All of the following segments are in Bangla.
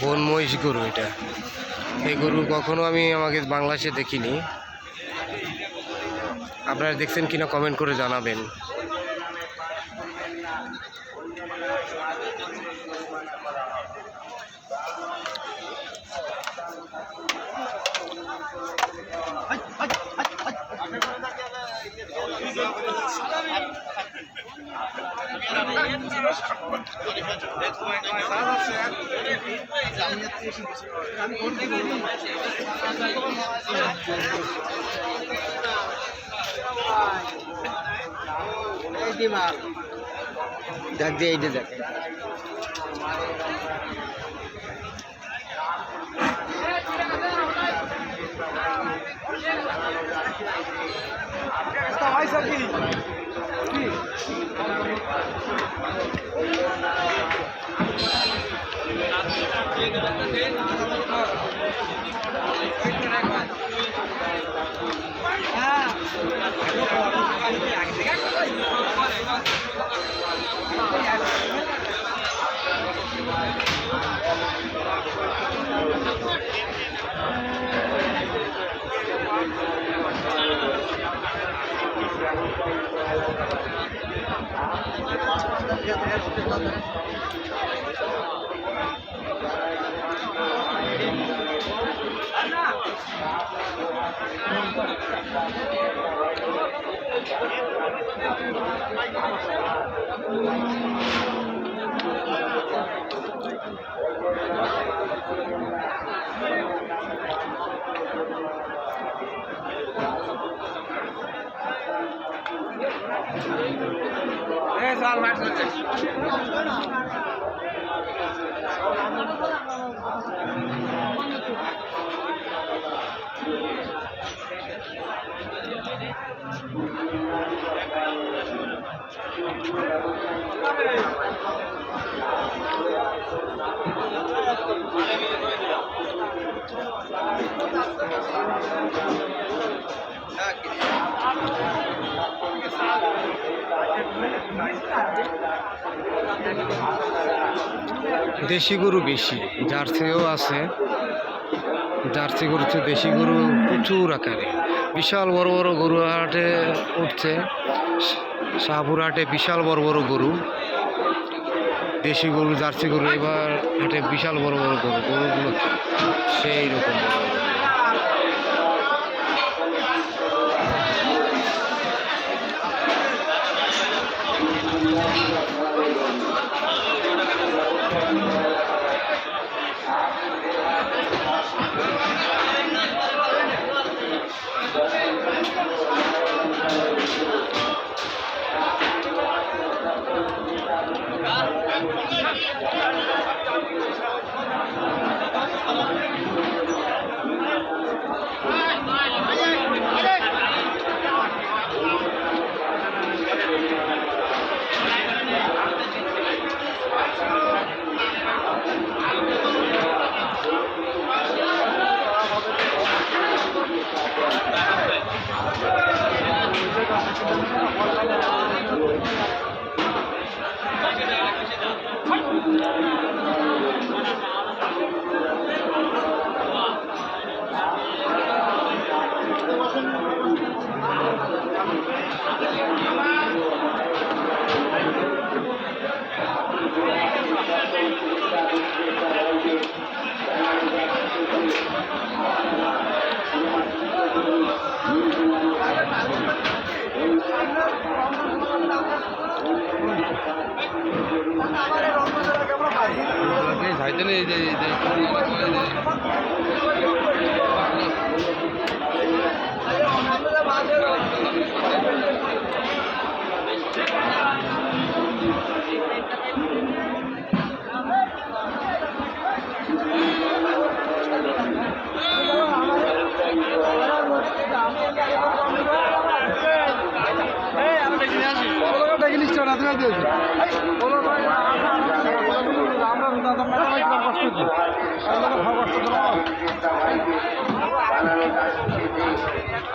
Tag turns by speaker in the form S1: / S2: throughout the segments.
S1: বন মহিষ গরু এটা। এই গরু কখনো আমি আমাকে বাংলাদেশে দেখিনি। আপনারা দেখছেন কিনা কমেন্ট করে জানাবেন। দেখ যে এইটা দেখ দেশি গরু বেশি, জার্সিও আছে। জার্সি গরুতে দেশি গরু প্রচুর আকারে, বিশাল বড় বড় গরু হাটে উঠছে। শাহপুর হাটে বিশাল বড় বড় গরু, দেশি গরু জার্সি গরু। এবার হাটে বিশাল বড় বড় গরু, গরুগুলো সেই রকম বড় বড়।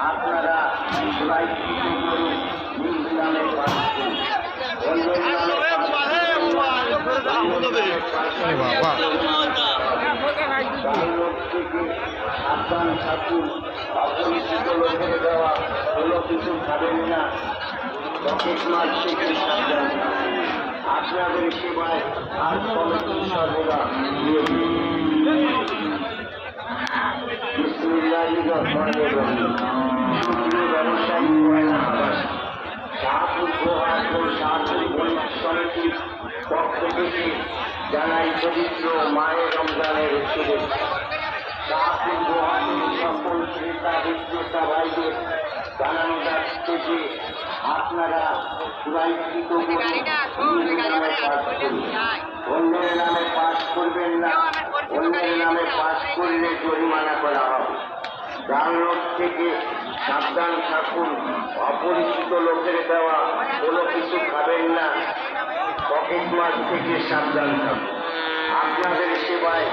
S2: আপনারা গালমোট থেকে সাবধান থাকুন, অপরিচিত লোকের দেওয়া কোনো কিছু খাবেন না, পকেট মার থেকে সাবধান থাকুন। আপনাদের সেবায় আর কমিটি সর্বদা নিয়োজিত। বিসমিল্লাহির রহমানির রহিম। সুপ্রিয় ব্যবসায়ী ও এলাকাবাসী, শাহপুর গোহাট ও শাহপুর বণিক সমিতির পক্ষ থেকে জানাই পবিত্র মাহে রমজানের শুভেচ্ছা। শাহপুর গোহাটের সকল ক্রেতা বিক্রেতা ভাইদের জানানো যাচ্ছে যে আপনারা পুরাইকৃত নামে পাঠ করুন, অন্যের নামে পাঠ করবেন না। অন্যের নামে পাঠ করলে জরিমানা করা হবে। ডাউনলোড থেকে সাবধান থাকুন, অপরিচিত লোকের দেওয়া কোনো কিছু খাবেন না, পকেট মার থেকে সাবধান থাকুন। আপনাদের সেবায়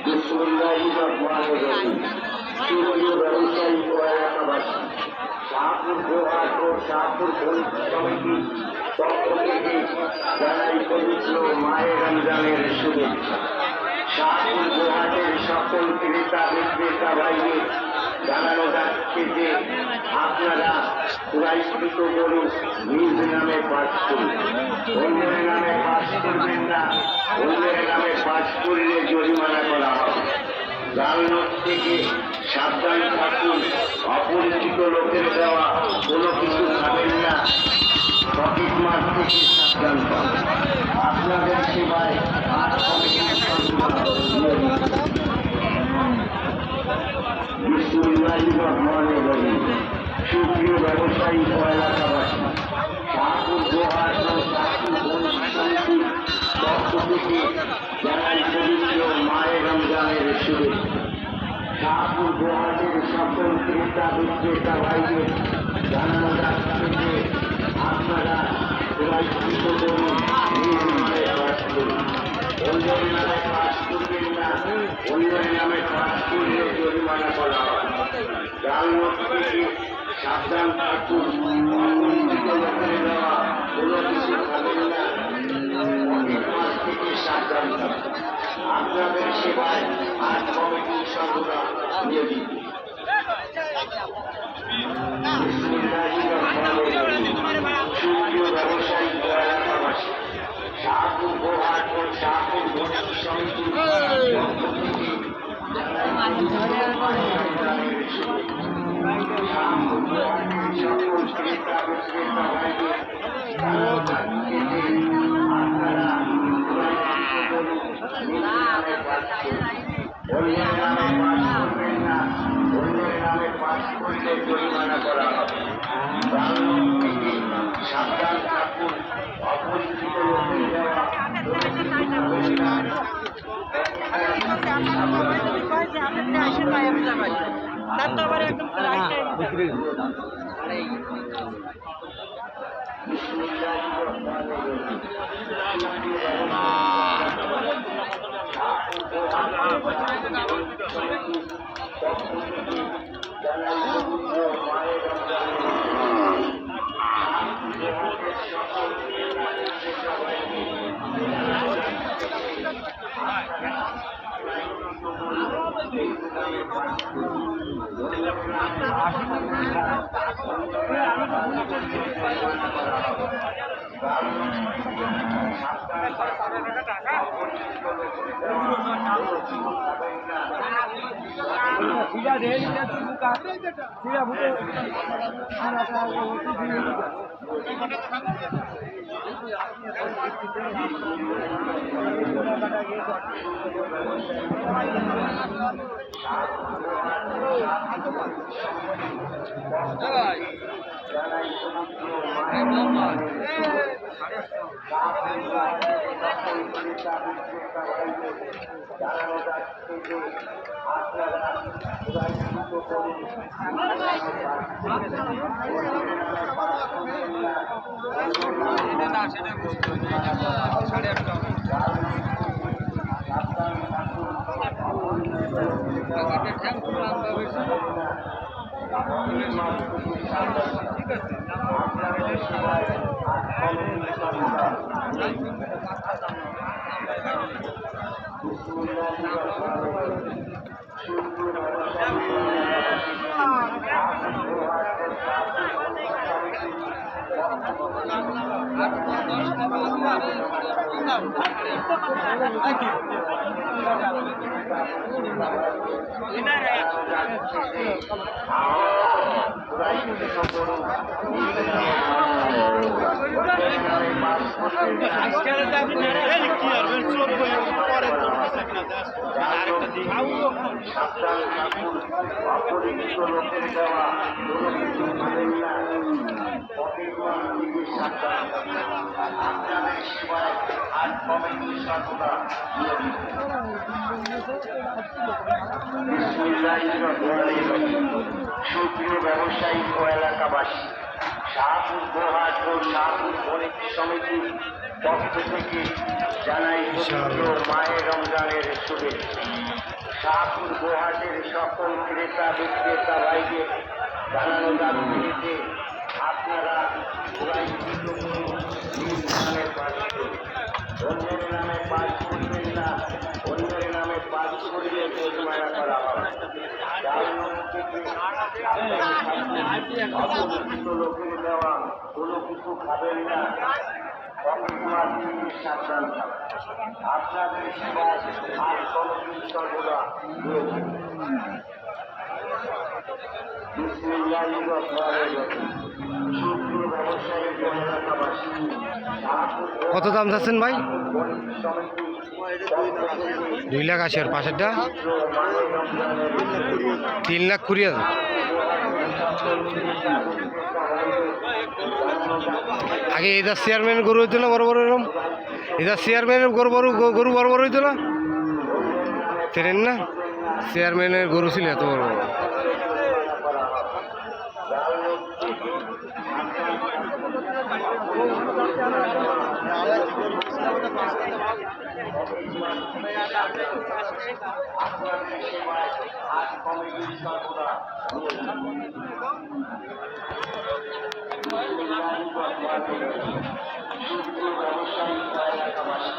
S2: বিসমিল্লাহির রহমানির রহিম। সুপ্রিয় ব্যবসায়ী ও এলাকাবাসী, শাহপুর গোহাট ও শাহপুর বণিক সমিতির পক্ষ থেকে জানাই পবিত্র মাহে রমজানের শুভেচ্ছা। শাহপুর গোহাটের সকল ক্রেতা বিক্রেতা ভাইদের জানানো যাচ্ছে যে আপনারা পুরাইকৃত গরু নিজ নামে পাঠ করুন, অন্যের নামে পাঠ করবেন না। অন্যের নামে পাঠ করলে জরিমানা করা হবে। ডাউনলোড থেকে সাবধান থাকুন, অপরিচিত লোকের দেওয়া কোনো কিছু খাবেন না, পকেট মার থেকে সাবধান থাকুন। আপনাদের সেবায় আর কমিটির সর্বদা নিয়োজিত। বিসমিল্লাহির রহমানির রহিম। সুপ্রিয় ব্যবসায়ী ও এলাকাবাসী, শাহপুর গোহাট ও শাহপুর বণিক সমিতির পক্ষ থেকে জানাই পবিত্র মাহে রমজানের শুভেচ্ছা। শাহপুর গোহাটের সকল ক্রেতা বিক্রেতা ভাইদের জানানো যাচ্ছে যে আপনারা পুরাইকৃত গরু নিজ নামে পাঠ করুন, অন্যের নামে পাঠ করবেন না। অন্যের নামে পাঠ করলে জরিমানা করা হয়। ডাউনলোড থেকে সাবধান থাকুন, অপরিচিত লোকের দেওয়া কোনো কিছু খাবেন না, পকেট মার থেকে সাবধান থাকুন। আপনাদের সেবায় আর কমিটি সর্বদা নিয়োজিত। বিসমিল্লাহির রহমানির রহিম। সুপ্রিয় ব্যবসায়ী ও এলাকাবাসী, শাহপুর গোহাট ও শাহপুর বণিক সমিতির পক্ষ থেকে জানাই পবিত্র মাহে রমজানের শুভেচ্ছা। শাহপুর গোহাটের সকল ক্রেতা বিক্রেতা ভাইদের জানানো যাচ্ছে যে আপনারা পুরাইকৃত গরু নিজ নামে পাঠ করুন, অন্যের নামে পাঠ করবেন না। অন্যের নামে পাঠ করলে জরিমানা করা হবে। ডাউনলোড থেকে সাবধান থাকুন, অপরিচিত লোকের দেওয়া কোনো কিছু খাবেন না, বিসমিল্লাহির রহমানির রহিম। শাহপুর গোহাট ও শাহপুর বণিক সমিতির পক্ষ থেকে জানাই পবিত্র মাহে রমজানের শুভেচ্ছা। শাহপুর গোহাটের সকল ক্রেতা বিক্রেতা ভাইদের জানানো যাচ্ছে যে আপনারা পুরাইকৃত গরু নিজ নামে পাঠ করুন, অন্যের নামে পাঠ করবেন না। অন্যের নামে পাঠ করলে জরিমানা করা হবে। ডাউনলোড থেকে সাবধান থাকুন, অপরিচিত লোকের দেওয়া কোনো কিছু খাবেন না, জানাই পবিত্র মাহে রমজানের শুভেচ্ছা। শাহপুর গোহাটের সকল ক্রেতা বিক্রেতা ভাইদের জানানো যাচ্ছে যে আপনারা পুরাইকৃত গরু নিজ নামে পাঠ করুন, অন্যের নামে পাঠ করবেন না। অন্যের নামে পাঠ করলে জরিমানা করা হবে। ডাউনলোড থেকে সাবধান থাকুন, অপরিচিত লোকের দেওয়া কোনো কিছু খাবেন না, পকেট মার থেকে সাবধান থাকুন। আপনাদের সেবায় আর কমিটি সর্বদা সাবধান থাকুন, অপরিচিত লোকের দেওয়া কোনো কিছু খাবেন না, পকেট মার থেকে সাবধান। আপনাদের সেবায় আজ কমিটি সর্বদা সুপ্রিয় ব্যবসায়ী ও এলাকাবাসী, শাহপুর গোহাট ও শাহপুর বণিক সমিতির পক্ষ থেকে জানাই পবিত্র মায়ের রমজানের শুভেচ্ছা। শাহপুর গোহাটের সকল ক্রেতা বিক্রেতা ভাইদের জানানো যাচ্ছে যে আপনারা অন্যের নামে পাঁচ করবেন না, অন্যের নামে পাঁচ করিলে জরিমানা করা হবে। অপরিচিত লোকের দেওয়া কোনো কিছু খাবেন না, সাবধান থাকুন। আপনাদের সেবায় আর কমিটির সর্বদা সুপ্রিয় ব্যবসায়ী ও এলাকাবাসী,
S1: কত দাম চাচ্ছেন ভাই? 2,80,000 আর পাশেরটা 3,20,000। আগে এদের চেয়ারম্যানের গরু হইতো না বড় বড় এরকম? এদের চেয়ারম্যানের গরু বড় বড় হইতো না? ট্রেন না চেয়ারম্যানের গরু ছিল এত বড় বড়।
S2: আপনাদের সেবায় আজ কমিটির সর্বদা সুপ্রিয় ব্যবসায়ী ও এলাকাবাসী,